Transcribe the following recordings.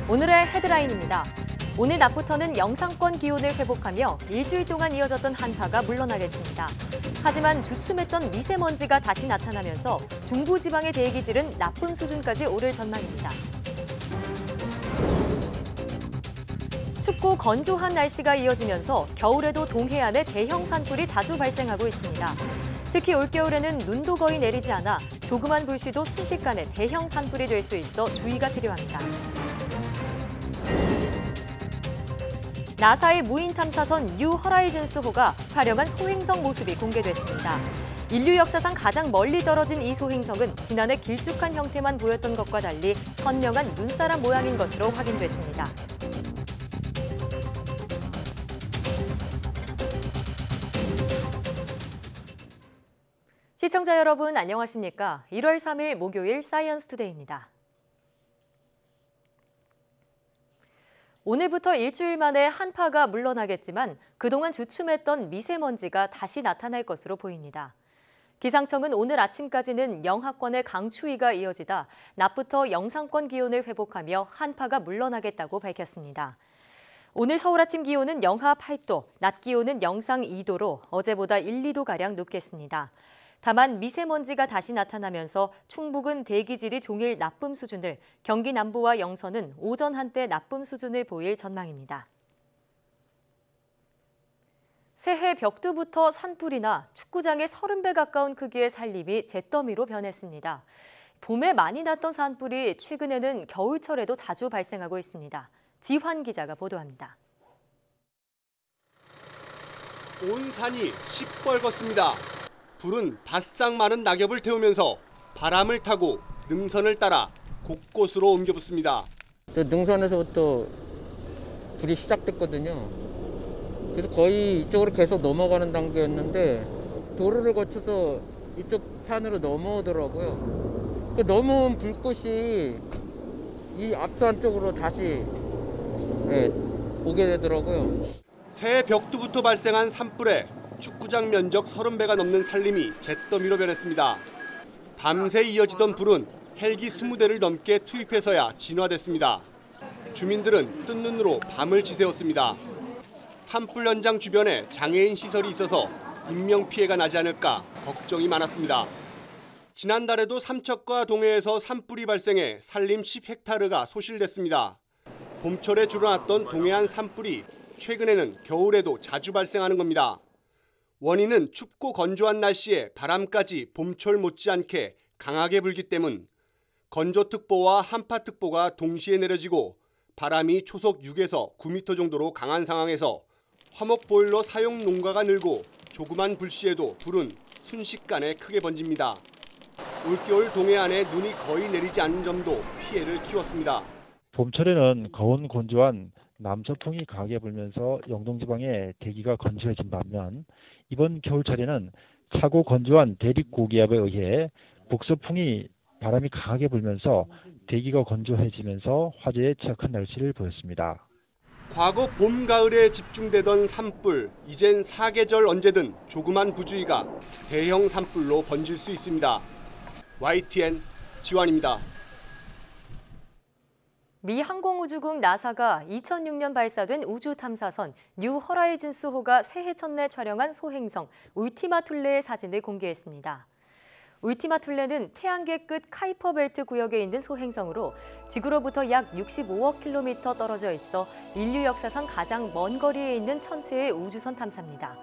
오늘의 헤드라인입니다. 오늘 낮부터는 영상권 기온을 회복하며 일주일 동안 이어졌던 한파가 물러나겠습니다. 하지만 주춤했던 미세먼지가 다시 나타나면서 중부지방의 대기질은 나쁨 수준까지 오를 전망입니다. 춥고 건조한 날씨가 이어지면서 겨울에도 동해안에 대형 산불이 자주 발생하고 있습니다. 특히 올겨울에는 눈도 거의 내리지 않아 조그만 불씨도 순식간에 대형 산불이 될 수 있어 주의가 필요합니다. 나사의 무인 탐사선 뉴 허라이즌스호가 촬영한 소행성 모습이 공개됐습니다. 인류 역사상 가장 멀리 떨어진 이 소행성은 지난해 길쭉한 형태만 보였던 것과 달리 선명한 눈사람 모양인 것으로 확인됐습니다. 시청자 여러분 안녕하십니까? 1월 3일 목요일 사이언스 투데이입니다. 오늘부터 일주일 만에 한파가 물러나겠지만 그동안 주춤했던 미세먼지가 다시 나타날 것으로 보입니다. 기상청은 오늘 아침까지는 영하권의 강추위가 이어지다 낮부터 영상권 기온을 회복하며 한파가 물러나겠다고 밝혔습니다. 오늘 서울 아침 기온은 영하 8도, 낮 기온은 영상 2도로 어제보다 1, 2도가량 높겠습니다. 다만 미세먼지가 다시 나타나면서 충북은 대기질이 종일 나쁨 수준을, 경기 남부와 영서는 오전 한때 나쁨 수준을 보일 전망입니다. 새해 벽두부터 산불이나 축구장의 30배 가까운 크기의 산림이 잿더미로 변했습니다. 봄에 많이 났던 산불이 최근에는 겨울철에도 자주 발생하고 있습니다. 지환 기자가 보도합니다. 온 산이 시뻘겋습니다. 불은 바싹 마른 낙엽을 태우면서 바람을 타고 능선을 따라 곳곳으로 옮겨 붙습니다. 능선에서부터 불이 시작됐거든요. 그래서 거의 이쪽으로 계속 넘어가는 단계였는데 도로를 거쳐서 이쪽 산으로 넘어오더라고요. 넘어온 불꽃이 이 앞산 쪽으로 다시 오게 되더라고요. 새해 벽두부터 발생한 산불에 축구장 면적 30배가 넘는 산림이 잿더미로 변했습니다. 밤새 이어지던 불은 헬기 20대를 넘게 투입해서야 진화됐습니다. 주민들은 뜬 눈으로 밤을 지새웠습니다. 산불 현장 주변에 장애인 시설이 있어서 인명피해가 나지 않을까 걱정이 많았습니다. 지난달에도 삼척과 동해에서 산불이 발생해 산림 10헥타르가 소실됐습니다. 봄철에 줄어났던 동해안 산불이 최근에는 겨울에도 자주 발생하는 겁니다. 원인은 춥고 건조한 날씨에 바람까지 봄철 못지않게 강하게 불기 때문, 건조특보와 한파특보가 동시에 내려지고 바람이 초속 6에서 9m 정도로 강한 상황에서 화목보일러 사용 농가가 늘고 조그만 불씨에도 불은 순식간에 크게 번집니다. 올겨울 동해안에 눈이 거의 내리지 않는 점도 피해를 키웠습니다. 봄철에는 거운 건조한 남서풍이 강하게 불면서 영동지방에 대기가 건조해진 반면 이번 겨울철에는 차고 건조한 대륙고기압에 의해 북서풍이 바람이 강하게 불면서 대기가 건조해지면서 화재에 취약한 날씨를 보였습니다. 과거 봄, 가을에 집중되던 산불, 이젠 사계절 언제든 조그만 부주의가 대형 산불로 번질 수 있습니다. YTN 지환입니다. 미 항공우주국 나사가 2006년 발사된 우주탐사선 뉴 허라이즌스호가 새해 첫날 촬영한 소행성 울티마 툴레의 사진을 공개했습니다. 울티마 툴레는 태양계 끝 카이퍼 벨트 구역에 있는 소행성으로 지구로부터 약 65억 킬로미터 떨어져 있어 인류 역사상 가장 먼 거리에 있는 천체의 우주선 탐사입니다.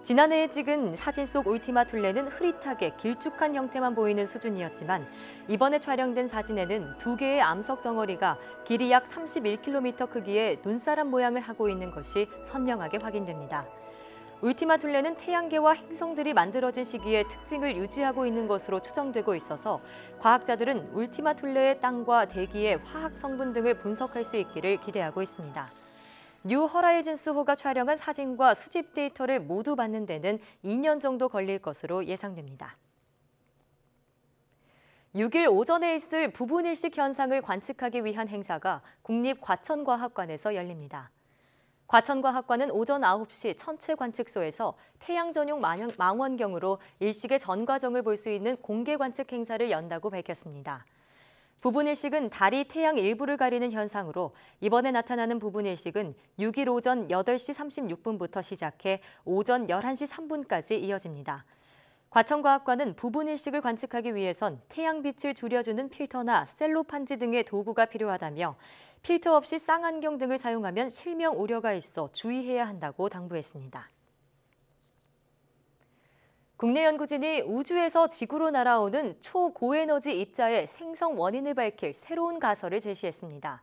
지난해에 찍은 사진 속 울티마 툴레는 흐릿하게 길쭉한 형태만 보이는 수준이었지만 이번에 촬영된 사진에는 두 개의 암석 덩어리가 길이 약 31km 크기의 눈사람 모양을 하고 있는 것이 선명하게 확인됩니다. 울티마 툴레는 태양계와 행성들이 만들어진 시기에 특징을 유지하고 있는 것으로 추정되고 있어서 과학자들은 울티마 툴레의 땅과 대기의 화학 성분 등을 분석할 수 있기를 기대하고 있습니다. 뉴 허라이즌스호가 촬영한 사진과 수집 데이터를 모두 받는 데는 2년 정도 걸릴 것으로 예상됩니다. 6일 오전에 있을 부분일식 현상을 관측하기 위한 행사가 국립과천과학관에서 열립니다. 과천과학관은 오전 9시 천체 관측소에서 태양 전용 망원경으로 일식의 전 과정을 볼 수 있는 공개 관측 행사를 연다고 밝혔습니다. 부분일식은 달이 태양 일부를 가리는 현상으로 이번에 나타나는 부분일식은 6일 오전 8시 36분부터 시작해 오전 11시 3분까지 이어집니다. 과천과학관은 부분일식을 관측하기 위해선 태양빛을 줄여주는 필터나 셀로판지 등의 도구가 필요하다며 필터 없이 쌍안경 등을 사용하면 실명 우려가 있어 주의해야 한다고 당부했습니다. 국내 연구진이 우주에서 지구로 날아오는 초고에너지 입자의 생성 원인을 밝힐 새로운 가설을 제시했습니다.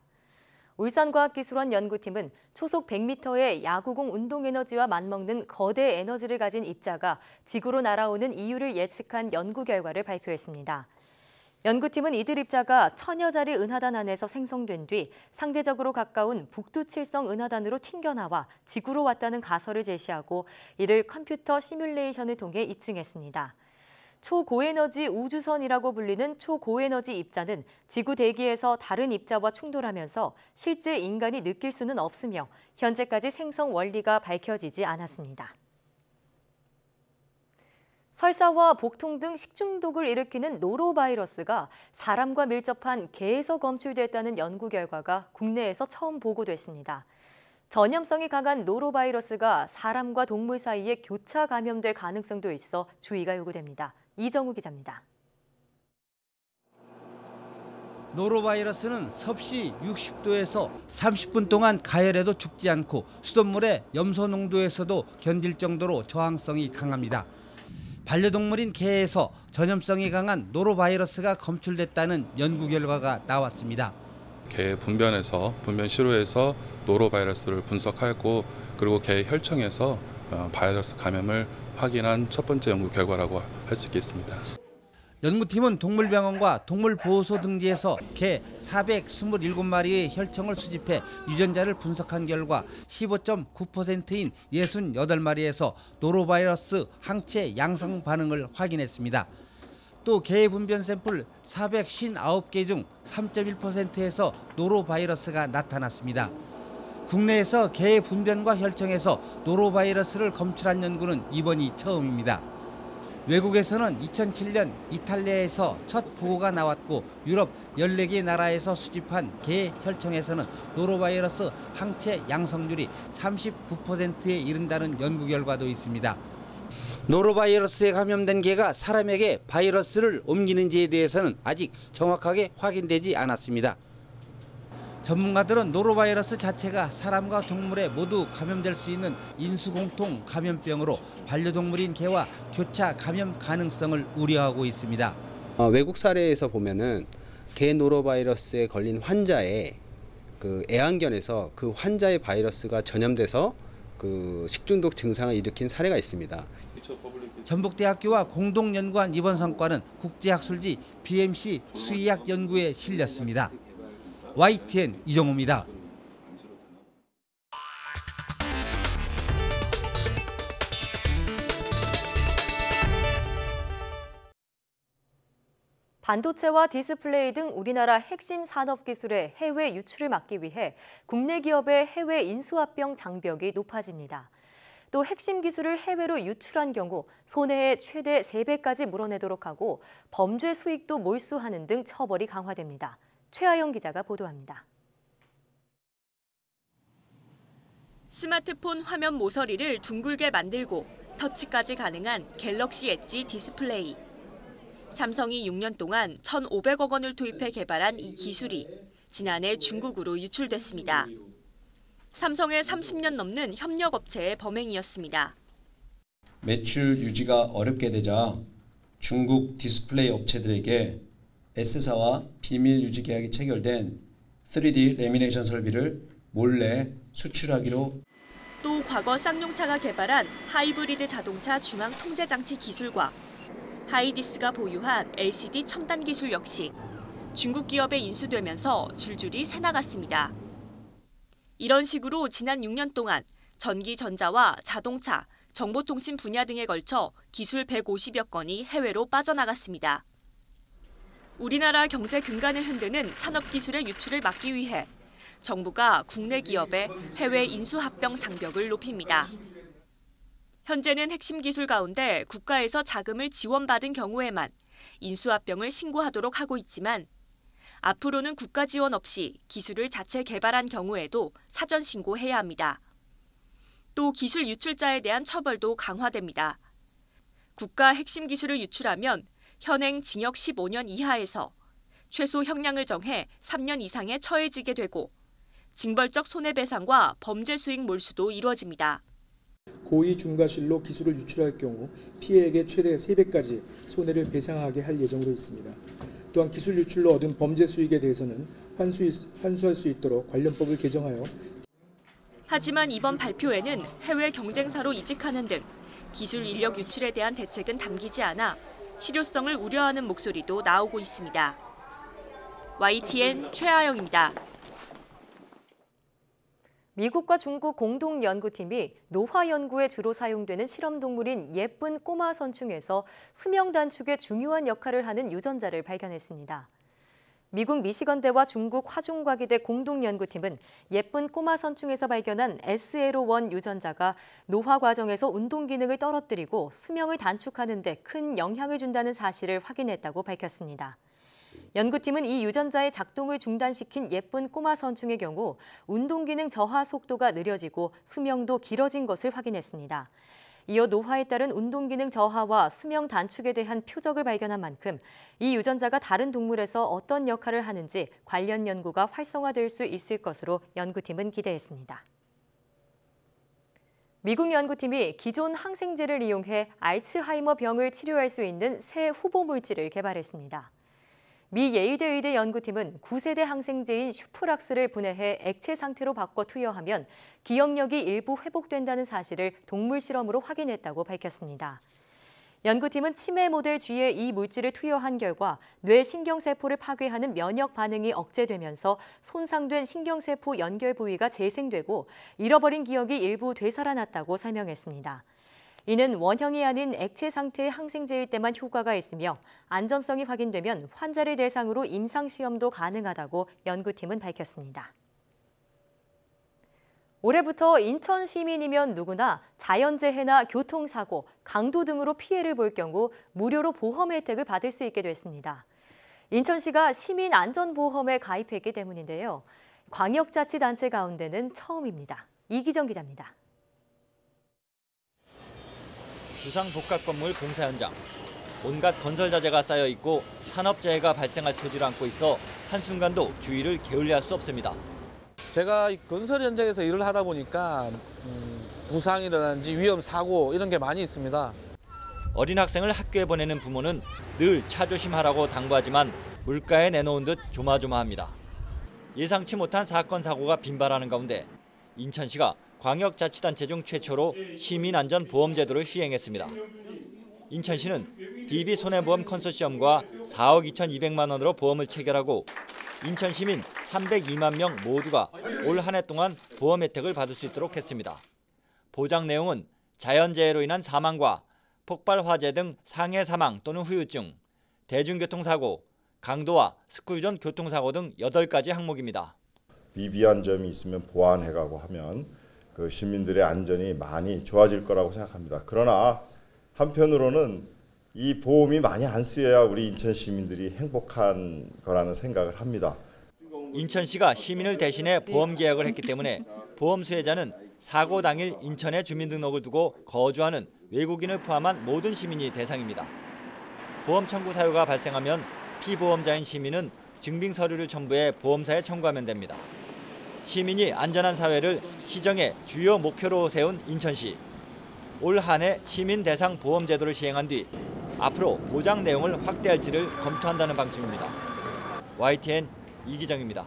울산과학기술원 연구팀은 초속 100m의 야구공 운동에너지와 맞먹는 거대 에너지를 가진 입자가 지구로 날아오는 이유를 예측한 연구 결과를 발표했습니다. 연구팀은 이들 입자가 천여자리 은하단 안에서 생성된 뒤 상대적으로 가까운 북두칠성 은하단으로 튕겨나와 지구로 왔다는 가설을 제시하고 이를 컴퓨터 시뮬레이션을 통해 입증했습니다. 초고에너지 우주선이라고 불리는 초고에너지 입자는 지구 대기에서 다른 입자와 충돌하면서 실제 인간이 느낄 수는 없으며 현재까지 생성 원리가 밝혀지지 않았습니다. 설사와 복통 등 식중독을 일으키는 노로바이러스가 사람과 밀접한 개에서 검출됐다는 연구 결과가 국내에서 처음 보고됐습니다. 전염성이 강한 노로바이러스가 사람과 동물 사이에 교차 감염될 가능성도 있어 주의가 요구됩니다. 이정우 기자입니다. 노로바이러스는 섭씨 60도에서 30분 동안 가열해도 죽지 않고 수돗물의 염소 농도에서도 견딜 정도로 저항성이 강합니다. 반려동물인 개에서 전염성이 강한 노로바이러스가 검출됐다는 연구 결과가 나왔습니다. 개 분변에서 분변 시로에서 노로바이러스를 분석하였고 그리고 개 혈청에서 바이러스 감염을 확인한 첫 번째 연구 결과라고 할 수 있겠습니다. 연구팀은 동물병원과 동물보호소 등지에서 개 427마리의 혈청을 수집해 유전자를 분석한 결과 15.9%인 68마리에서 노로바이러스 항체 양성 반응을 확인했습니다. 또 개의 분변 샘플 459개 중 3.1%에서 노로바이러스가 나타났습니다. 국내에서 개의 분변과 혈청에서 노로바이러스를 검출한 연구는 이번이 처음입니다. 외국에서는 2007년 이탈리아에서 첫 보고가 나왔고 유럽 14개 나라에서 수집한 개 혈청에서는 노로바이러스 항체 양성률이 39%에 이른다는 연구 결과도 있습니다. 노로바이러스에 감염된 개가 사람에게 바이러스를 옮기는지에 대해서는 아직 정확하게 확인되지 않았습니다. 전문가들은 노로바이러스 자체가 사람과 동물에 모두 감염될 수 있는 인수공통 감염병으로 반려동물인 개와 교차 감염 가능성을 우려하고 있습니다. 외국 사례에서 보면은 개 노로바이러스에 걸린 환자의 그 애완견에서 그 환자의 바이러스가 전염돼서 그 식중독 증상을 일으킨 사례가 있습니다. 전북대학교와 공동 연구한 이번 성과는 국제학술지 BMC 수의학 연구에 실렸습니다. YTN 이정우입니다. 반도체와 디스플레이 등 우리나라 핵심 산업 기술의 해외 유출을 막기 위해 국내 기업의 해외 인수합병 장벽이 높아집니다. 또 핵심 기술을 해외로 유출한 경우 손해의 최대 3배까지 물어내도록 하고 범죄 수익도 몰수하는 등 처벌이 강화됩니다. 최하영 기자가 보도합니다. 스마트폰 화면 모서리를 둥글게 만들고 터치까지 가능한 갤럭시 엣지 디스플레이. 삼성이 6년 동안 1,500억 원을 투입해 개발한 이 기술이 지난해 중국으로 유출됐습니다. 삼성의 30년 넘는 협력업체의 범행이었습니다. 매출 유지가 어렵게 되자 중국 디스플레이 업체들에게 S사와 비밀 유지 계약이 체결된 3D 레미네이션 설비를 몰래 수출하기로. 또 과거 쌍용차가 개발한 하이브리드 자동차 중앙 통제 장치 기술과 하이디스가 보유한 LCD 첨단 기술 역시 중국 기업에 인수되면서 줄줄이 새나갔습니다. 이런 식으로 지난 6년 동안 전기, 전자와 자동차, 정보통신 분야 등에 걸쳐 기술 150여 건이 해외로 빠져나갔습니다. 우리나라 경제 근간을 흔드는 산업기술의 유출을 막기 위해 정부가 국내 기업의 해외 인수합병 장벽을 높입니다. 현재는 핵심 기술 가운데 국가에서 자금을 지원받은 경우에만 인수합병을 신고하도록 하고 있지만 앞으로는 국가 지원 없이 기술을 자체 개발한 경우에도 사전 신고해야 합니다. 또 기술 유출자에 대한 처벌도 강화됩니다. 국가 핵심 기술을 유출하면 현행 징역 15년 이하에서 최소 형량을 정해 3년 이상에 처해지게 되고 징벌적 손해배상과 범죄 수익 몰수도 이루어집니다. 고의 중과실로 기술을 유출할 경우 피해액의 최대 3배까지 손해를 배상하게 할 예정으로 있습니다. 또한 기술 유출로 얻은 범죄 수익에 대해서는 환수할 수 있도록 관련법을 개정하여 하지만 이번 발표에는 해외 경쟁사로 이직하는 등 기술 인력 유출에 대한 대책은 담기지 않아 실효성을 우려하는 목소리도 나오고 있습니다. YTN 최아영입니다. 미국과 중국 공동 연구팀이 노화 연구에 주로 사용되는 실험 동물인 예쁜 꼬마 선충에서 수명 단축에 중요한 역할을 하는 유전자를 발견했습니다. 미국 미시건대와 중국 화중과기대 공동 연구팀은 예쁜 꼬마 선충에서 발견한 SLO1 유전자가 노화 과정에서 운동 기능을 떨어뜨리고 수명을 단축하는 데 큰 영향을 준다는 사실을 확인했다고 밝혔습니다. 연구팀은 이 유전자의 작동을 중단시킨 예쁜 꼬마 선충의 경우 운동 기능 저하 속도가 느려지고 수명도 길어진 것을 확인했습니다. 이어 노화에 따른 운동 기능 저하와 수명 단축에 대한 표적을 발견한 만큼 이 유전자가 다른 동물에서 어떤 역할을 하는지 관련 연구가 활성화될 수 있을 것으로 연구팀은 기대했습니다. 미국 연구팀이 기존 항생제를 이용해 알츠하이머 병을 치료할 수 있는 새 후보 물질을 개발했습니다. 미 예이대 의대 연구팀은 9세대 항생제인 슈프락스를 분해해 액체 상태로 바꿔 투여하면 기억력이 일부 회복된다는 사실을 동물 실험으로 확인했다고 밝혔습니다. 연구팀은 치매 모델 G에 이 물질을 투여한 결과 뇌 신경세포를 파괴하는 면역 반응이 억제되면서 손상된 신경세포 연결 부위가 재생되고 잃어버린 기억이 일부 되살아났다고 설명했습니다. 이는 원형이 아닌 액체 상태의 항생제일 때만 효과가 있으며 안전성이 확인되면 환자를 대상으로 임상시험도 가능하다고 연구팀은 밝혔습니다. 올해부터 인천 시민이면 누구나 자연재해나 교통사고, 강도 등으로 피해를 볼 경우 무료로 보험 혜택을 받을 수 있게 됐습니다. 인천시가 시민안전보험에 가입했기 때문인데요. 광역자치단체 가운데는 처음입니다. 이기정 기자입니다. 주상 복합 건물 공사 현장. 온갖 건설 자재가 쌓여 있고 산업재해가 발생할 소지를 안고 있어 한순간도 주의를 게을리할 수 없습니다. 제가 건설 현장에서 일을 하다 보니까 부상이라든지 위험 사고 이런 게 많이 있습니다. 어린 학생을 학교에 보내는 부모는 늘 차 조심하라고 당부하지만 물가에 내놓은 듯 조마조마합니다. 예상치 못한 사건 사고가 빈발하는 가운데 인천시가 광역자치단체 중 최초로 시민안전보험제도를 시행했습니다. 인천시는 DB손해보험 컨소시엄과 4억 2,200만 원으로 보험을 체결하고 인천 시민 302만 명 모두가 올 한 해 동안 보험 혜택을 받을 수 있도록 했습니다. 보장 내용은 자연재해로 인한 사망과 폭발 화재 등 상해 사망 또는 후유증, 대중교통사고, 강도와 스쿠유전 교통사고 등 8가지 항목입니다. 미비한 점이 있으면 보완해가고 하면 그 시민들의 안전이 많이 좋아질 거라고 생각합니다. 그러나 한편으로는 이 보험이 많이 안 쓰여야 우리 인천 시민들이 행복한 거라는 생각을 합니다. 인천시가 시민을 대신해 보험 계약을 했기 때문에 보험 수혜자는 사고 당일 인천에 주민등록을 두고 거주하는 외국인을 포함한 모든 시민이 대상입니다. 보험 청구 사유가 발생하면 피보험자인 시민은 증빙 서류를 첨부해 보험사에 청구하면 됩니다. 시민이 안전한 사회를 시정의 주요 목표로 세운 인천시. 올 한 해 시민 대상 보험 제도를 시행한 뒤 앞으로 보장 내용을 확대할지를 검토한다는 방침입니다. YTN 이기정입니다.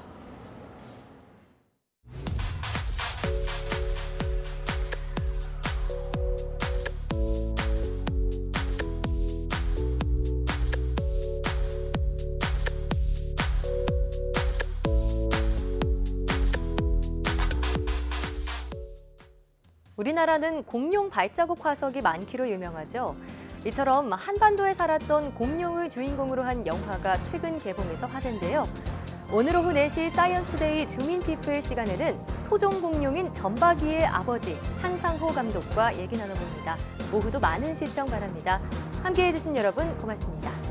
우리나라는 공룡 발자국 화석이 많기로 유명하죠. 이처럼 한반도에 살았던 공룡을 주인공으로 한 영화가 최근 개봉해서 화제인데요. 오늘 오후 4시 사이언스투데이 주민피플 시간에는 토종 공룡인 점박이의 아버지 한상호 감독과 얘기 나눠봅니다. 오후도 많은 시청 바랍니다. 함께해 주신 여러분 고맙습니다.